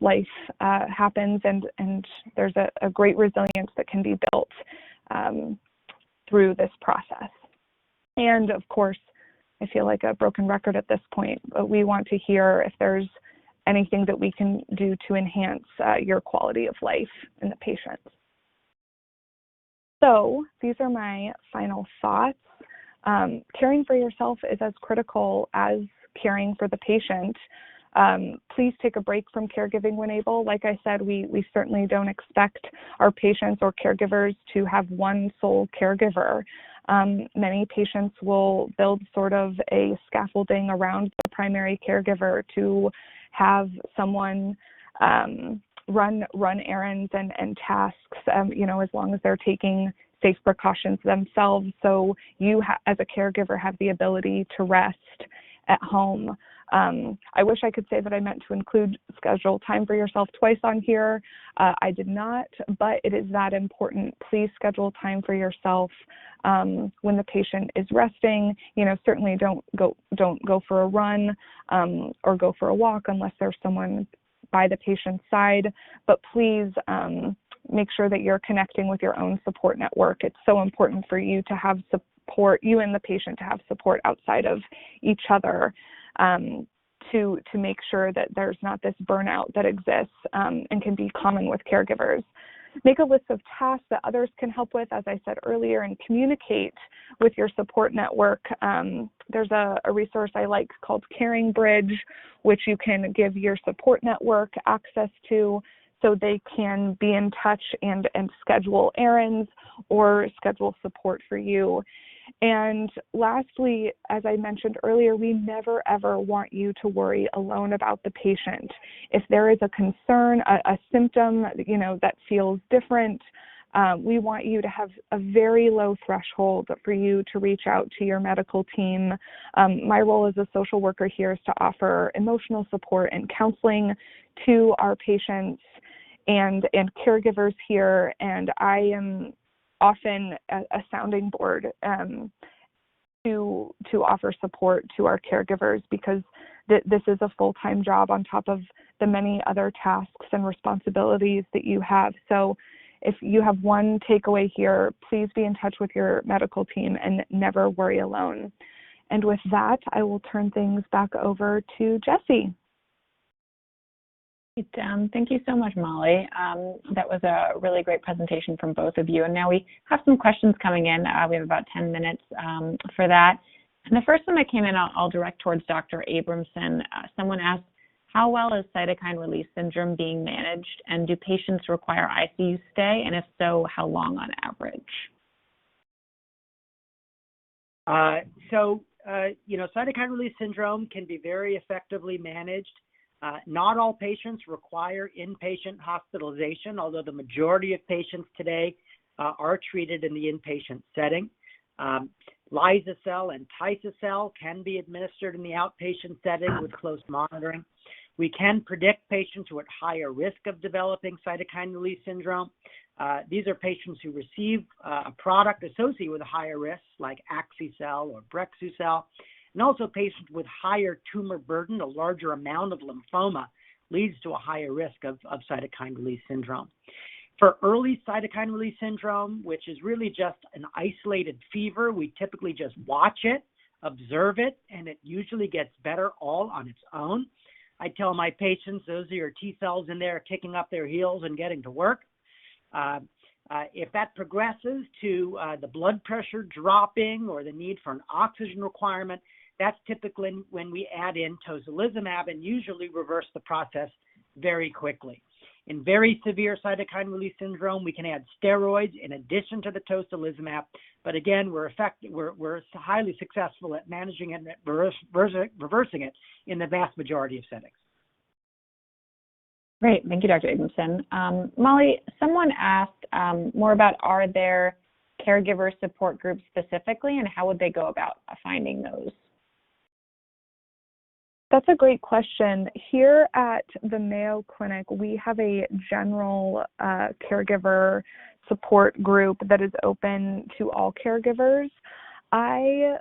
life happens, and there's a great resilience that can be built through this process. And of course, I feel like a broken record at this point, but we want to hear if there's anything that we can do to enhance your quality of life in the patient. So these are my final thoughts. Caring for yourself is as critical as caring for the patient. Please take a break from caregiving when able. Like I said, we certainly don't expect our patients or caregivers to have one sole caregiver. Many patients will build sort of a scaffolding around the primary caregiver to have someone run errands and tasks, as long as they're taking safe precautions themselves. So you, as a caregiver, have the ability to rest at home. I wish I could say that I meant to include schedule time for yourself twice on here. I did not, but it is that important. Please schedule time for yourself when the patient is resting. Certainly don't go for a run or go for a walk unless there's someone by the patient's side, but please make sure that you're connecting with your own support network. It's so important for you to have support, you and the patient to have support outside of each other. to make sure that there's not this burnout that exists and can be common with caregivers. Make a list of tasks that others can help with, as I said earlier, and communicate with your support network. There's a resource I like called Caring Bridge, which you can give your support network access to so they can be in touch and schedule errands or schedule support for you. And lastly, as I mentioned earlier, we never, ever want you to worry alone about the patient. If there is a concern, a symptom, that feels different, we want you to have a very low threshold for you to reach out to your medical team. My role as a social worker here is to offer emotional support and counseling to our patients and caregivers here, and I am often a sounding board to offer support to our caregivers, because this is a full-time job on top of the many other tasks and responsibilities that you have. So if you have one takeaway here, please be in touch with your medical team and never worry alone. And with that, I will turn things back over to Jessie. Thank you so much, Molly. That was a really great presentation from both of you. And now we have some questions coming in. We have about 10 minutes for that. And the first one that came in, I'll direct towards Dr. Abramson. Someone asked, how well is cytokine release syndrome being managed? And do patients require ICU stay? And if so, how long on average? Cytokine release syndrome can be very effectively managed. Not all patients require inpatient hospitalization, although the majority of patients today are treated in the inpatient setting. Lysocell and Tysocell can be administered in the outpatient setting with close monitoring. We can predict patients who are at higher risk of developing cytokine release syndrome. These are patients who receive a product associated with a higher risk, like Axicell or Brexucell, and also patients with higher tumor burden. A larger amount of lymphoma leads to a higher risk of cytokine release syndrome. For early cytokine release syndrome, which is really just an isolated fever, we typically just watch it, observe it, and it usually gets better all on its own. I tell my patients, those are your T cells in there kicking up their heels and getting to work. If that progresses to the blood pressure dropping or the need for an oxygen requirement, that's typically when we add in tocilizumab and usually reverse the process very quickly. In very severe cytokine release syndrome, we can add steroids in addition to the tocilizumab, but again, we're highly successful at managing it and reversing it in the vast majority of settings. Great. Thank you, Dr. Abramson. Molly, someone asked more about, are there caregiver support groups specifically, and how would they go about finding those? That's a great question. Here at the Mayo Clinic, we have a general caregiver support group that is open to all caregivers. I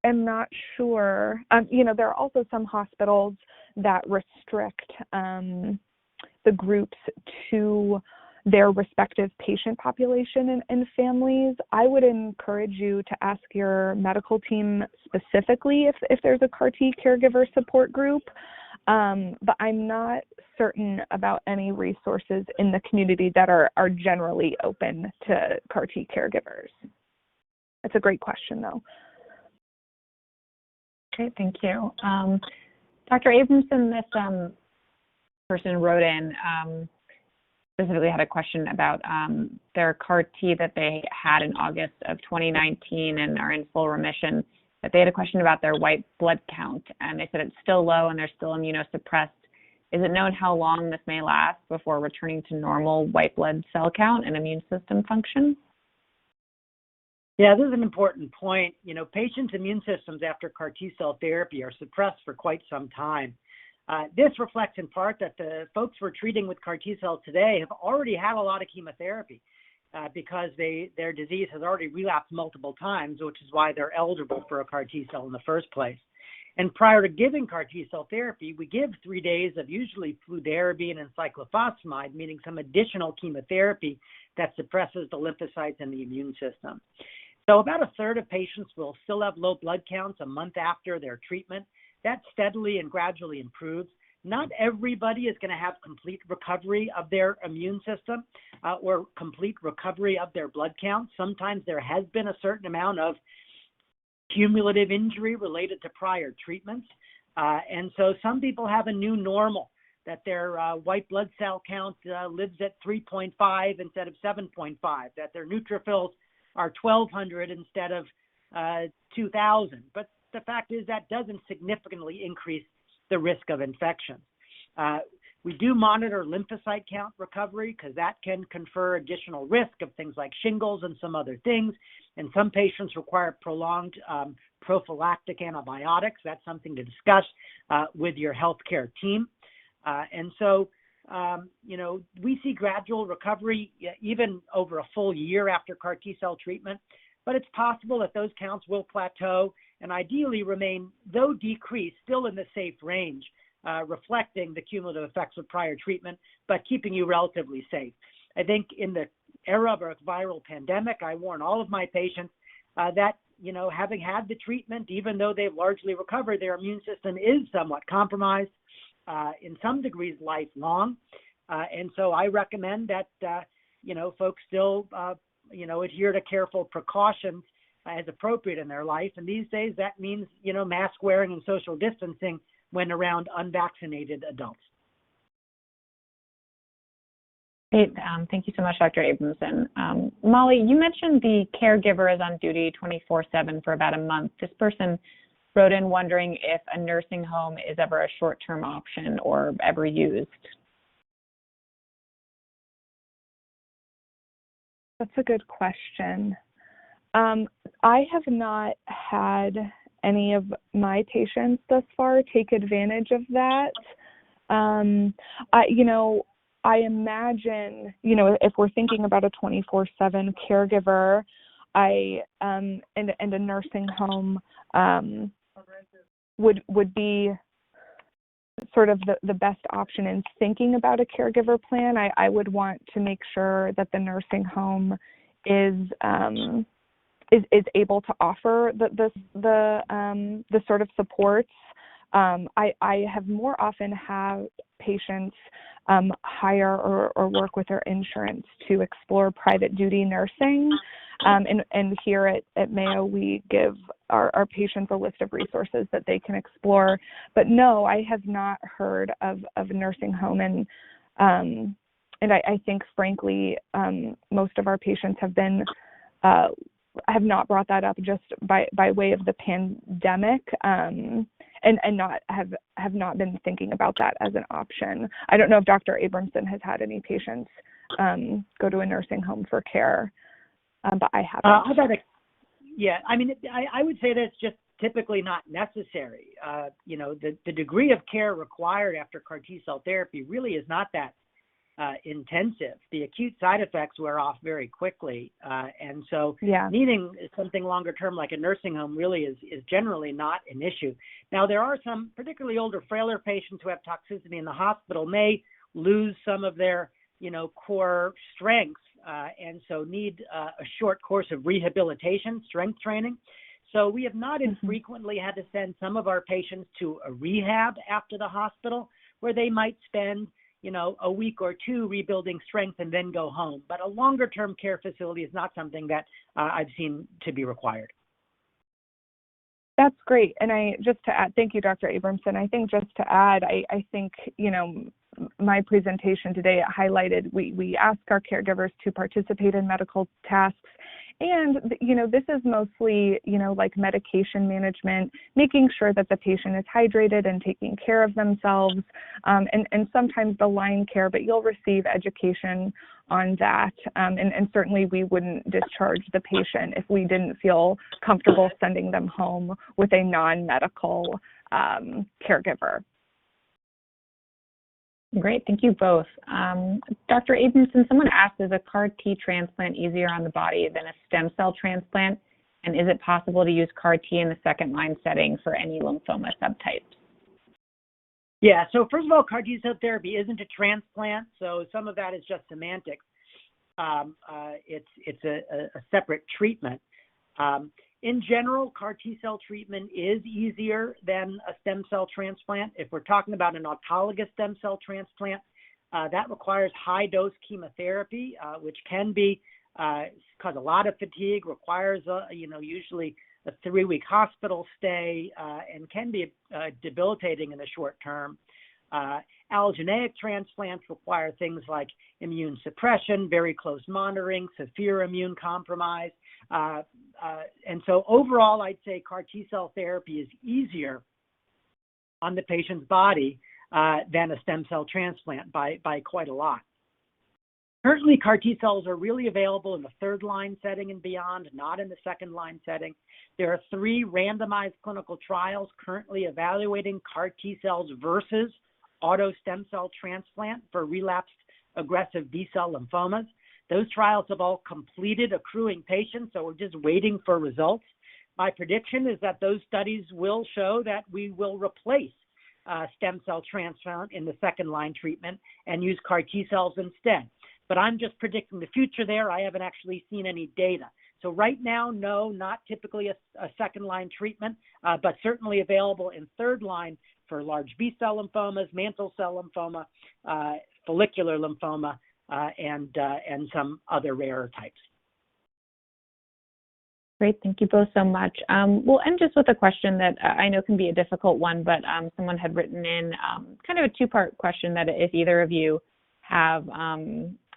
am not sure. There are also some hospitals that restrict the groups to their respective patient population and families. I would encourage you to ask your medical team specifically if there's a CAR-T caregiver support group, but I'm not certain about any resources in the community that are generally open to CAR-T caregivers. That's a great question, though. Okay, thank you. Dr. Abramson, this person wrote in, specifically had a question about their CAR-T that they had in August of 2019 and are in full remission, but they had a question about their white blood count, and they said it's still low and they're still immunosuppressed. Is it known how long this may last before returning to normal white blood cell count and immune system function? Yeah, this is an important point. Patients' immune systems after CAR T-cell therapy are suppressed for quite some time. This reflects in part that the folks we're treating with CAR T-cells today have already had a lot of chemotherapy because their disease has already relapsed multiple times, which is why they're eligible for a CAR T-cell in the first place. And prior to giving CAR T-cell therapy, we give 3 days of usually fludarabine and cyclophosphamide, meaning some additional chemotherapy that suppresses the lymphocytes and the immune system. So about a third of patients will still have low blood counts a month after their treatment. that steadily and gradually improves. Not everybody is going to have complete recovery of their immune system or complete recovery of their blood count. Sometimes there has been a certain amount of cumulative injury related to prior treatments. And so some people have a new normal, that their white blood cell count lives at 3.5 instead of 7.5, that their neutrophils are 1,200 instead of 2,000. But the fact is that doesn't significantly increase the risk of infection. We do monitor lymphocyte count recovery because that can confer additional risk of things like shingles and some other things. And some patients require prolonged prophylactic antibiotics. That's something to discuss with your healthcare team. And so, we see gradual recovery even over a full year after CAR T-cell treatment, but it's possible that those counts will plateau and ideally remain, though decreased, still in the safe range, reflecting the cumulative effects of prior treatment, but keeping you relatively safe. I think in the era of a viral pandemic, I warn all of my patients that, having had the treatment, even though they've largely recovered, their immune system is somewhat compromised, in some degrees lifelong. And so I recommend that, folks still, adhere to careful precautions as appropriate in their life. And these days that means, mask wearing and social distancing when around unvaccinated adults. Great. Thank you so much, Dr. Abramson. Molly, you mentioned the caregiver is on duty 24/7 for about a month. This person wrote in wondering if a nursing home is ever a short-term option or ever used. That's a good question. I have not had any of my patients thus far take advantage of that. I imagine, if we're thinking about a 24/7 caregiver, and a nursing home would be sort of the best option in thinking about a caregiver plan. I would want to make sure that the nursing home is able to offer the sort of supports. I have more often had patients hire or work with their insurance to explore private duty nursing. And here at Mayo, we give our patients a list of resources that they can explore. But no, I have not heard of a nursing home. And I think, frankly, most of our patients have not brought that up just by way of the pandemic, and not have not been thinking about that as an option. I don't know if Dr. Abramson has had any patients go to a nursing home for care, but I haven't. I would say that it's just typically not necessary. The degree of care required after CAR T-cell therapy really is not that intensive. The acute side effects wear off very quickly. And so needing something longer term like a nursing home really is generally not an issue. Now, there are some particularly older, frailer patients who have toxicity in the hospital may lose some of their, core strengths and so need a short course of rehabilitation, strength training. So we have not infrequently had to send some of our patients to a rehab after the hospital where they might spend a week or two rebuilding strength and then go home. But a longer-term care facility is not something that I've seen to be required. That's great. And just to add, thank you, Dr. Abramson. I think just to add, I think, my presentation today highlighted we ask our caregivers to participate in medical tasks. And, this is mostly, like medication management, making sure that the patient is hydrated and taking care of themselves, and sometimes the line care, but you'll receive education on that. And certainly we wouldn't discharge the patient if we didn't feel comfortable sending them home with a non-medical caregiver. Great, thank you both. Dr. Abramson, someone asked, is a CAR T transplant easier on the body than a stem cell transplant? And is it possible to use CAR T in the second-line setting for any lymphoma subtypes? Yeah, so first of all, CAR T-cell therapy isn't a transplant, so some of that is just semantics. It's a separate treatment. In general, CAR T-cell treatment is easier than a stem cell transplant. If we're talking about an autologous stem cell transplant, that requires high-dose chemotherapy, which can be cause a lot of fatigue, requires usually a 3-week hospital stay, and can be debilitating in the short term. Allogeneic transplants require things like immune suppression, very close monitoring, severe immune compromise. And so overall, I'd say CAR T-cell therapy is easier on the patient's body than a stem cell transplant by quite a lot. Currently, CAR T-cells are really available in the third-line setting and beyond, not in the second-line setting. There are 3 randomized clinical trials currently evaluating CAR T-cells versus auto stem cell transplant for relapsed aggressive B-cell lymphomas. Those trials have all completed accruing patients, so we're just waiting for results. My prediction is that those studies will show that we will replace stem cell transplant in the second-line treatment and use CAR T-cells instead. But I'm just predicting the future there. I haven't actually seen any data. So right now, no, not typically a second-line treatment, but certainly available in third-line for large B-cell lymphomas, mantle cell lymphoma, follicular lymphoma, and some other rarer types. Great, thank you both so much. We'll end just with a question that I know can be a difficult one, but someone had written in kind of a 2-part question that if either of you have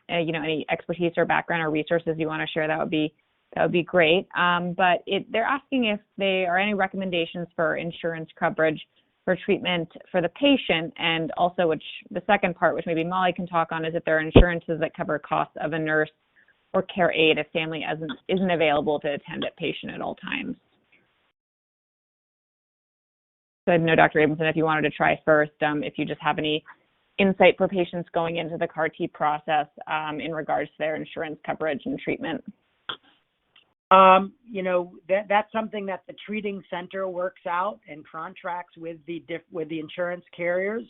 any expertise or background or resources you want to share, that would be great. But they're asking if there are any recommendations for insurance coverage for treatment for the patient, and also the second part, which maybe Molly can talk on, is if there are insurances that cover costs of a nurse or care aide if family isn't available to attend a patient at all times. So I know, Dr. Abramson, if you wanted to try first, if you just have any insight for patients going into the CAR T process in regards to their insurance coverage and treatment. That's something that the treating center works out and contracts with the insurance carriers.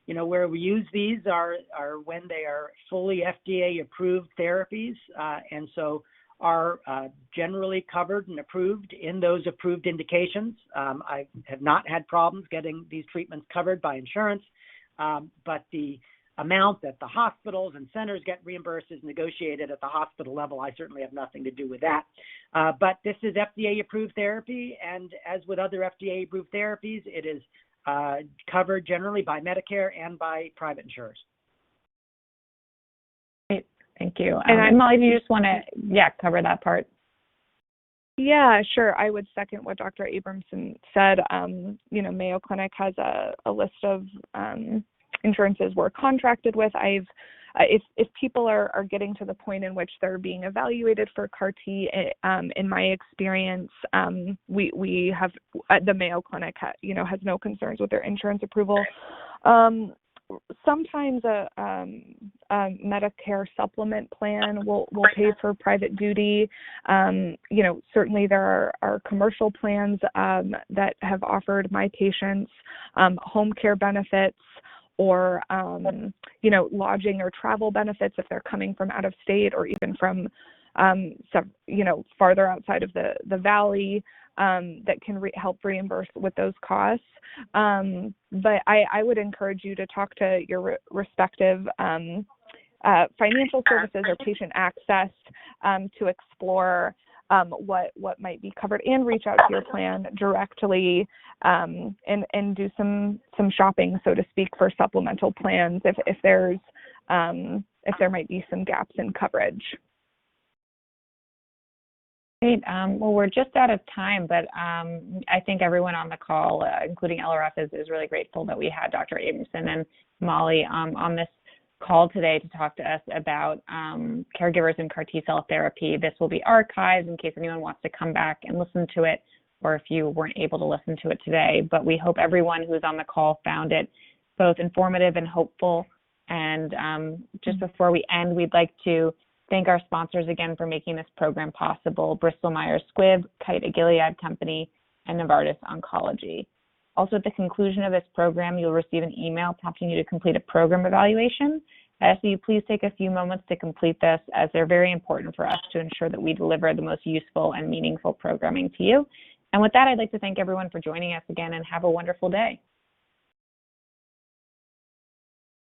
Where we use these are when they are fully FDA approved therapies, and so are generally covered and approved in those approved indications. I have not had problems getting these treatments covered by insurance, but the amount that the hospitals and centers get reimbursed is negotiated at the hospital level. I certainly have nothing to do with that. But this is FDA-approved therapy, and as with other FDA-approved therapies, it is covered generally by Medicare and by private insurers. Great, thank you. And Molly, do you just want to, cover that part? Yeah, sure. I would second what Dr. Abramson said. Mayo Clinic has a list of insurances we're contracted with. If people are getting to the point in which they're being evaluated for CAR T, in my experience, we have the Mayo Clinic has no concerns with their insurance approval. Sometimes a Medicare supplement plan will pay for private duty. Certainly there are commercial plans that have offered my patients home care benefits, or lodging or travel benefits if they're coming from out of state, or even from farther outside of the valley, that can help reimburse with those costs. But I would encourage you to talk to your respective financial services or patient access to explore what might be covered, and reach out to your plan directly, and do some shopping, so to speak, for supplemental plans if there might be some gaps in coverage. Great. Well, we're just out of time, but I think everyone on the call, including LRF, is really grateful that we had Dr. Abramson and Molly on this call today to talk to us about caregivers and CAR T-cell therapy. This will be archived in case anyone wants to come back and listen to it, or if you weren't able to listen to it today. But we hope everyone who's on the call found it both informative and hopeful. And just before we end, we'd like to thank our sponsors again for making this program possible: Bristol Myers Squibb, Kite, a Gilead company, and Novartis Oncology. Also, at the conclusion of this program, you'll receive an email prompting you to complete a program evaluation, I ask that you please take a few moments to complete this, as they're very important for us to ensure that we deliver the most useful and meaningful programming to you. And with that, I'd like to thank everyone for joining us again, and have a wonderful day.